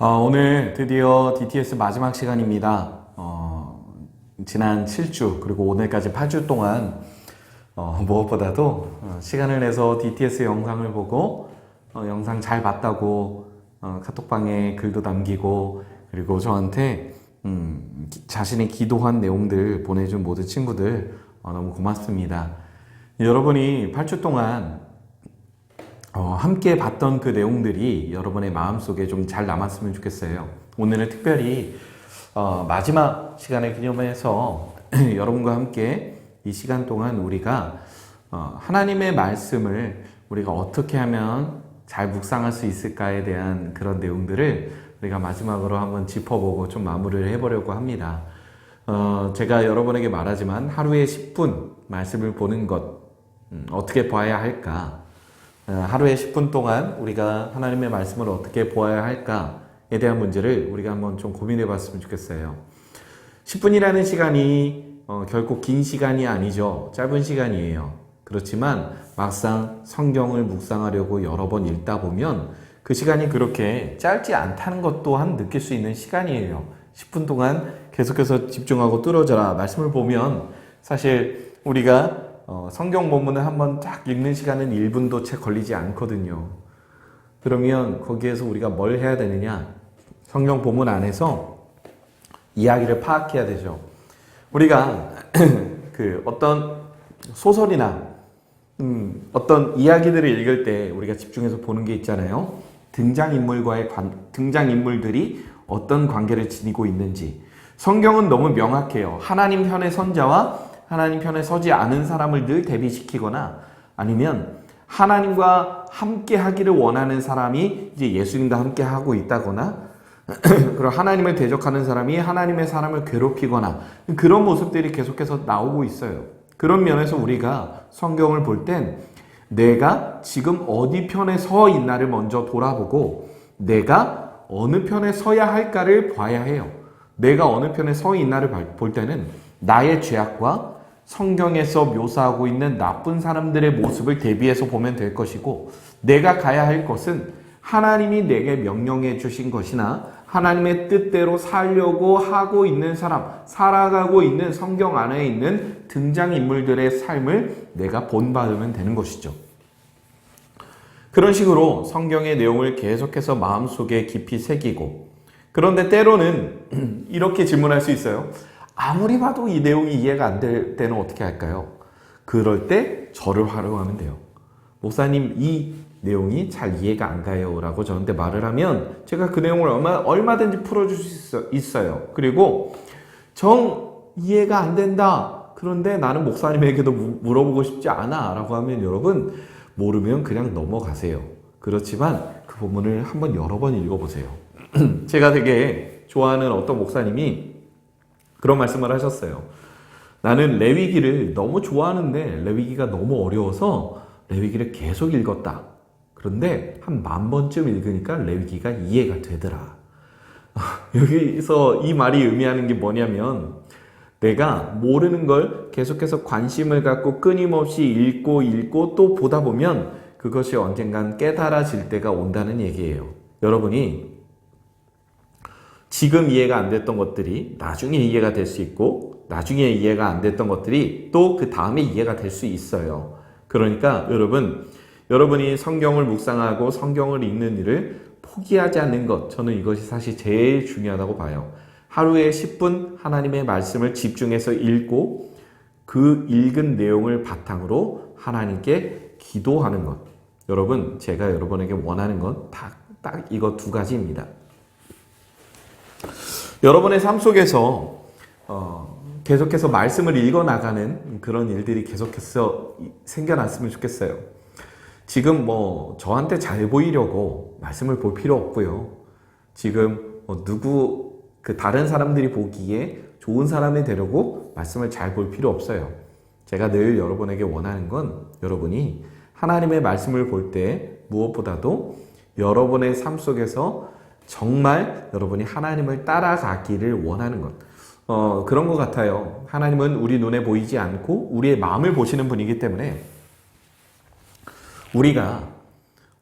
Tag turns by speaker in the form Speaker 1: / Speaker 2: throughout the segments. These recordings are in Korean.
Speaker 1: 오늘 드디어 DTS 마지막 시간입니다. 지난 7주 그리고 오늘까지 8주 동안 무엇보다도 시간을 내서 DTS 영상을 보고 영상 잘 봤다고 카톡방에 글도 남기고 그리고 저한테 자신의 기도한 내용들 보내준 모든 친구들 너무 고맙습니다. 여러분이 8주 동안 함께 봤던 그 내용들이 여러분의 마음속에 좀 잘 남았으면 좋겠어요. 오늘은 특별히 마지막 시간을 기념해서 여러분과 함께 이 시간 동안 우리가 하나님의 말씀을 우리가 어떻게 하면 잘 묵상할 수 있을까에 대한 그런 내용들을 우리가 마지막으로 한번 짚어보고 좀 마무리를 해보려고 합니다. 제가 여러분에게 말하지만 하루에 10분 말씀을 보는 것 어떻게 봐야 할까? 하루에 10분 동안 우리가 하나님의 말씀을 어떻게 보아야 할까에 대한 문제를 우리가 한번 좀 고민해 봤으면 좋겠어요. 10분이라는 시간이 결코 긴 시간이 아니죠. 짧은 시간이에요. 그렇지만 막상 성경을 묵상하려고 여러 번 읽다 보면 그 시간이 그렇게 짧지 않다는 것 또한 느낄 수 있는 시간이에요. 10분 동안 계속해서 집중하고 뚫어져라 말씀을 보면 사실 우리가 성경 본문을 한번 딱 읽는 시간은 1분도 채 걸리지 않거든요. 그러면 거기에서 우리가 뭘 해야 되느냐? 성경 본문 안에서 이야기를 파악해야 되죠. 우리가 그 어떤 소설이나 어떤 이야기들을 읽을 때 우리가 집중해서 보는 게 있잖아요. 등장인물들이 어떤 관계를 지니고 있는지. 성경은 너무 명확해요. 하나님 편의 선자와 하나님 편에 서지 않은 사람을 늘 대비시키거나 아니면 하나님과 함께 하기를 원하는 사람이 이제 예수님과 함께 하고 있다거나 그리고 하나님을 대적하는 사람이 하나님의 사람을 괴롭히거나 그런 모습들이 계속해서 나오고 있어요. 그런 면에서 우리가 성경을 볼 땐 내가 지금 어디 편에 서 있나를 먼저 돌아보고 내가 어느 편에 서야 할까를 봐야 해요. 내가 어느 편에 서 있나를 볼 때는 나의 죄악과 성경에서 묘사하고 있는 나쁜 사람들의 모습을 대비해서 보면 될 것이고 내가 가야 할 것은 하나님이 내게 명령해 주신 것이나 하나님의 뜻대로 살려고 하고 있는 사람, 살아가고 있는 성경 안에 있는 등장인물들의 삶을 내가 본받으면 되는 것이죠. 그런 식으로 성경의 내용을 계속해서 마음속에 깊이 새기고 그런데 때로는 이렇게 질문할 수 있어요. 아무리 봐도 이 내용이 이해가 안 될 때는 어떻게 할까요? 그럴 때 저를 활용하면 돼요. 목사님 이 내용이 잘 이해가 안 가요 라고 저한테 말을 하면 제가 그 내용을 얼마든지 풀어줄 수 있어요. 그리고 이해가 안 된다. 그런데 나는 목사님에게도 물어보고 싶지 않아 라고 하면 여러분 모르면 그냥 넘어가세요. 그렇지만 그 본문을 한번 여러 번 읽어보세요. 제가 되게 좋아하는 어떤 목사님이 그런 말씀을 하셨어요. 나는 레위기를 너무 좋아하는데 레위기가 너무 어려워서 레위기를 계속 읽었다. 그런데 한 10,000번쯤 읽으니까 레위기가 이해가 되더라. 여기서 이 말이 의미하는 게 뭐냐면 내가 모르는 걸 계속해서 관심을 갖고 끊임없이 읽고 또 보다 보면 그것이 언젠간 깨달아질 때가 온다는 얘기예요. 여러분이 지금 이해가 안 됐던 것들이 나중에 이해가 될 수 있고 나중에 이해가 안 됐던 것들이 또 그 다음에 이해가 될 수 있어요. 그러니까 여러분이 성경을 묵상하고 성경을 읽는 일을 포기하지 않는 것 저는 이것이 사실 제일 중요하다고 봐요. 하루에 10분 하나님의 말씀을 집중해서 읽고 그 읽은 내용을 바탕으로 하나님께 기도하는 것. 여러분 제가 여러분에게 원하는 건 딱 이거 두 가지입니다. 여러분의 삶 속에서 계속해서 말씀을 읽어나가는 그런 일들이 계속해서 생겨났으면 좋겠어요. 지금 저한테 잘 보이려고 말씀을 볼 필요 없고요. 지금 다른 사람들이 보기에 좋은 사람이 되려고 말씀을 잘 볼 필요 없어요. 제가 늘 여러분에게 원하는 건 여러분이 하나님의 말씀을 볼 때 무엇보다도 여러분의 삶 속에서 정말 여러분이 하나님을 따라가기를 원하는 것. 그런 것 같아요. 하나님은 우리 눈에 보이지 않고 우리의 마음을 보시는 분이기 때문에 우리가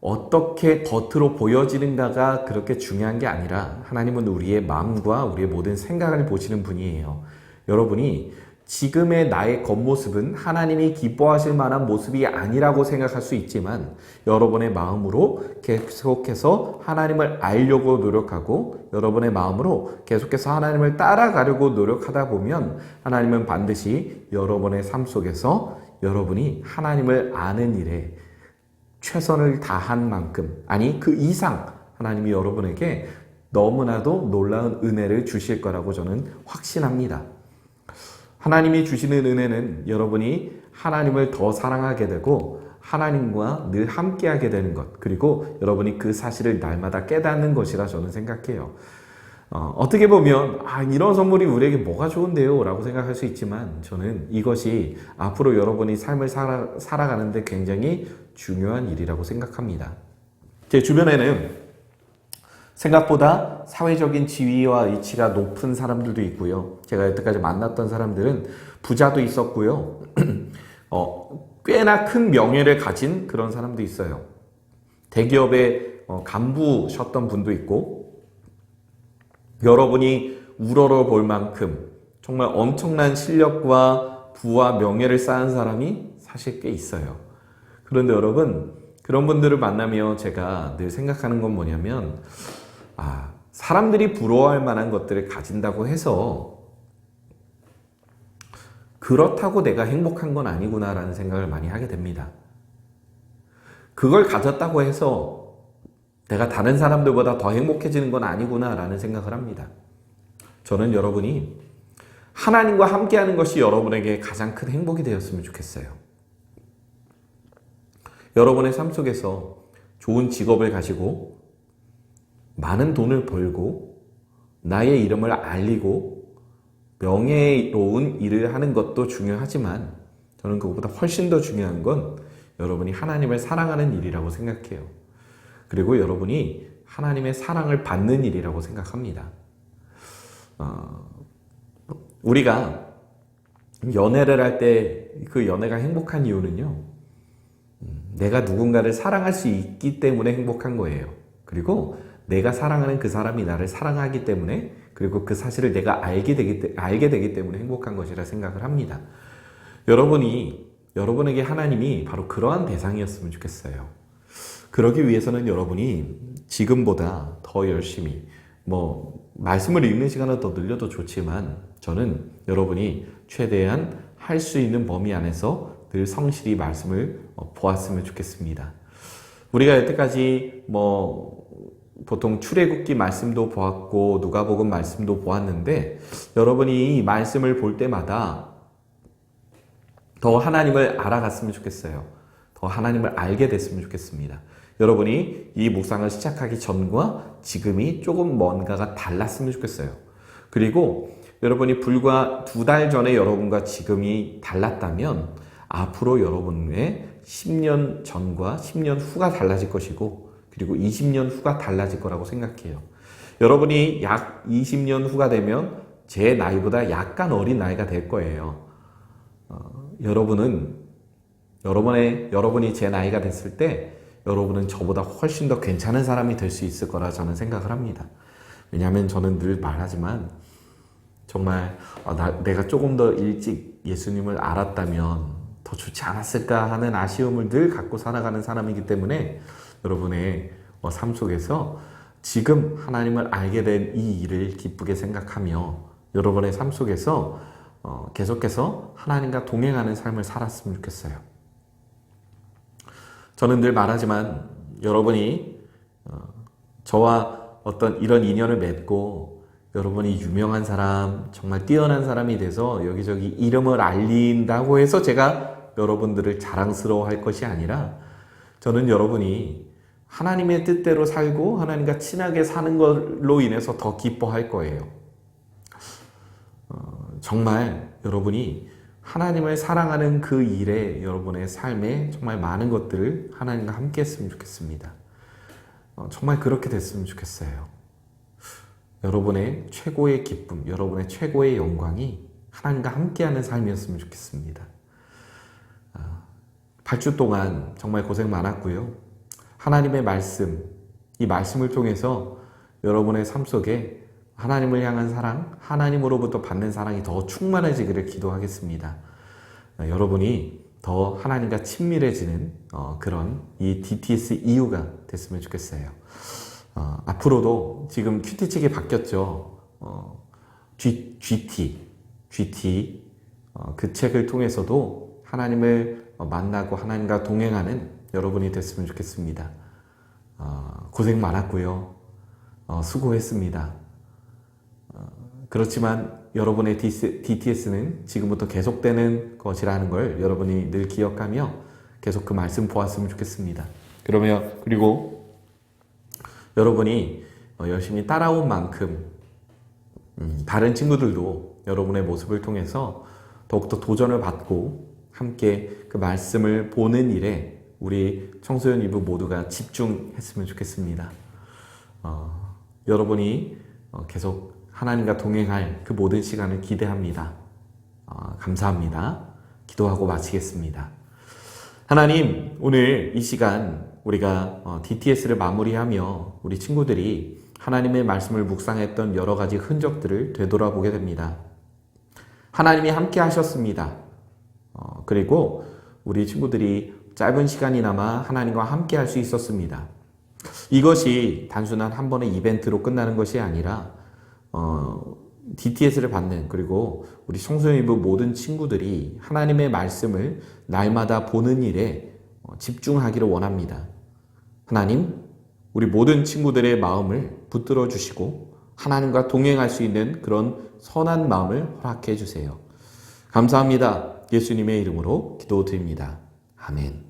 Speaker 1: 어떻게 겉으로 보여지는가가 그렇게 중요한 게 아니라 하나님은 우리의 마음과 우리의 모든 생각을 보시는 분이에요. 여러분이 지금의 나의 겉모습은 하나님이 기뻐하실 만한 모습이 아니라고 생각할 수 있지만 여러분의 마음으로 계속해서 하나님을 알려고 노력하고 여러분의 마음으로 계속해서 하나님을 따라가려고 노력하다 보면 하나님은 반드시 여러분의 삶 속에서 여러분이 하나님을 아는 일에 최선을 다한 만큼, 아니 그 이상 하나님이 여러분에게 너무나도 놀라운 은혜를 주실 거라고 저는 확신합니다. 하나님이 주시는 은혜는 여러분이 하나님을 더 사랑하게 되고 하나님과 늘 함께하게 되는 것, 그리고 여러분이 그 사실을 날마다 깨닫는 것이라 저는 생각해요. 어떻게 보면 이런 선물이 우리에게 뭐가 좋은데요? 라고 생각할 수 있지만 저는 이것이 앞으로 여러분이 삶을 살아가는데 굉장히 중요한 일이라고 생각합니다. 제 주변에는 생각보다 사회적인 지위와 위치가 높은 사람들도 있고요. 제가 여태까지 만났던 사람들은 부자도 있었고요. 꽤나 큰 명예를 가진 그런 사람도 있어요. 대기업의 간부셨던 분도 있고, 여러분이 우러러 볼 만큼 정말 엄청난 실력과 부와 명예를 쌓은 사람이 사실 꽤 있어요. 그런데 여러분, 그런 분들을 만나며 제가 늘 생각하는 건 뭐냐면, 사람들이 부러워할 만한 것들을 가진다고 해서 그렇다고 내가 행복한 건 아니구나라는 생각을 많이 하게 됩니다. 그걸 가졌다고 해서 내가 다른 사람들보다 더 행복해지는 건 아니구나라는 생각을 합니다. 저는 여러분이 하나님과 함께하는 것이 여러분에게 가장 큰 행복이 되었으면 좋겠어요. 여러분의 삶 속에서 좋은 직업을 가지고 많은 돈을 벌고 나의 이름을 알리고 명예로운 일을 하는 것도 중요하지만 저는 그것보다 훨씬 더 중요한 건 여러분이 하나님을 사랑하는 일이라고 생각해요. 그리고 여러분이 하나님의 사랑을 받는 일이라고 생각합니다. 우리가 연애를 할 때 그 연애가 행복한 이유는요, 내가 누군가를 사랑할 수 있기 때문에 행복한 거예요. 그리고 내가 사랑하는 그 사람이 나를 사랑하기 때문에, 그리고 그 사실을 내가 알게 되기 때문에 행복한 것이라 생각을 합니다. 여러분에게 하나님이 바로 그러한 대상이었으면 좋겠어요. 그러기 위해서는 여러분이 지금보다 더 열심히, 말씀을 읽는 시간을 더 늘려도 좋지만 저는 여러분이 최대한 할 수 있는 범위 안에서 늘 성실히 말씀을 보았으면 좋겠습니다. 우리가 여태까지 보통 출애굽기 말씀도 보았고 누가복음 말씀도 보았는데 여러분이 이 말씀을 볼 때마다 더 하나님을 알아갔으면 좋겠어요. 더 하나님을 알게 됐으면 좋겠습니다. 여러분이 이 묵상을 시작하기 전과 지금이 조금 뭔가가 달랐으면 좋겠어요. 그리고 여러분이 불과 2달 전에 여러분과 지금이 달랐다면 앞으로 여러분의 10년 전과 10년 후가 달라질 것이고, 그리고 20년 후가 달라질 거라고 생각해요. 여러분이 약 20년 후가 되면 제 나이보다 약간 어린 나이가 될 거예요. 여러분이 제 나이가 됐을 때 여러분은 저보다 훨씬 더 괜찮은 사람이 될 수 있을 거라 저는 생각을 합니다. 왜냐하면 저는 늘 말하지만 정말 내가 조금 더 일찍 예수님을 알았다면 더 좋지 않았을까 하는 아쉬움을 늘 갖고 살아가는 사람이기 때문에 여러분의 삶 속에서 지금 하나님을 알게 된 이 일을 기쁘게 생각하며 여러분의 삶 속에서 계속해서 하나님과 동행하는 삶을 살았으면 좋겠어요. 저는 늘 말하지만 여러분이 저와 어떤 이런 인연을 맺고 여러분이 유명한 사람, 정말 뛰어난 사람이 돼서 여기저기 이름을 알린다고 해서 제가 여러분들을 자랑스러워할 것이 아니라 저는 여러분이 하나님의 뜻대로 살고 하나님과 친하게 사는 걸로 인해서 더 기뻐할 거예요. 정말 여러분이 하나님을 사랑하는 그 일에 여러분의 삶에 정말 많은 것들을 하나님과 함께 했으면 좋겠습니다. 정말 그렇게 됐으면 좋겠어요. 여러분의 최고의 기쁨, 여러분의 최고의 영광이 하나님과 함께하는 삶이었으면 좋겠습니다. 8주 동안 정말 고생 많았고요. 하나님의 말씀, 이 말씀을 통해서 여러분의 삶 속에 하나님을 향한 사랑, 하나님으로부터 받는 사랑이 더 충만해지기를 기도하겠습니다. 여러분이 더 하나님과 친밀해지는 그런 이 DTS 이유가 됐으면 좋겠어요. 앞으로도 지금 큐티 책이 바뀌었죠. GT 그 책을 통해서도 하나님을 만나고 하나님과 동행하는 여러분이 됐으면 좋겠습니다. 고생 많았고요. 수고했습니다. 그렇지만 여러분의 DTS는 지금부터 계속되는 것이라는 걸 여러분이 늘 기억하며 계속 그 말씀 보았으면 좋겠습니다. 그리고 여러분이 열심히 따라온 만큼 다른 친구들도 여러분의 모습을 통해서 더욱더 도전을 받고 함께 그 말씀을 보는 일에 우리 청소년 이부 모두가 집중했으면 좋겠습니다. 여러분이 계속 하나님과 동행할 그 모든 시간을 기대합니다. 감사합니다. 기도하고 마치겠습니다. 하나님, 오늘 이 시간 우리가 DTS를 마무리하며 우리 친구들이 하나님의 말씀을 묵상했던 여러 가지 흔적들을 되돌아보게 됩니다. 하나님이 함께 하셨습니다. 그리고 우리 친구들이 짧은 시간이나마 하나님과 함께 할 수 있었습니다. 이것이 단순한 한 번의 이벤트로 끝나는 것이 아니라 DTS를 받는, 그리고 우리 청소년부 모든 친구들이 하나님의 말씀을 날마다 보는 일에 집중하기를 원합니다. 하나님, 우리 모든 친구들의 마음을 붙들어 주시고 하나님과 동행할 수 있는 그런 선한 마음을 허락해 주세요. 감사합니다. 예수님의 이름으로 기도드립니다. 아멘.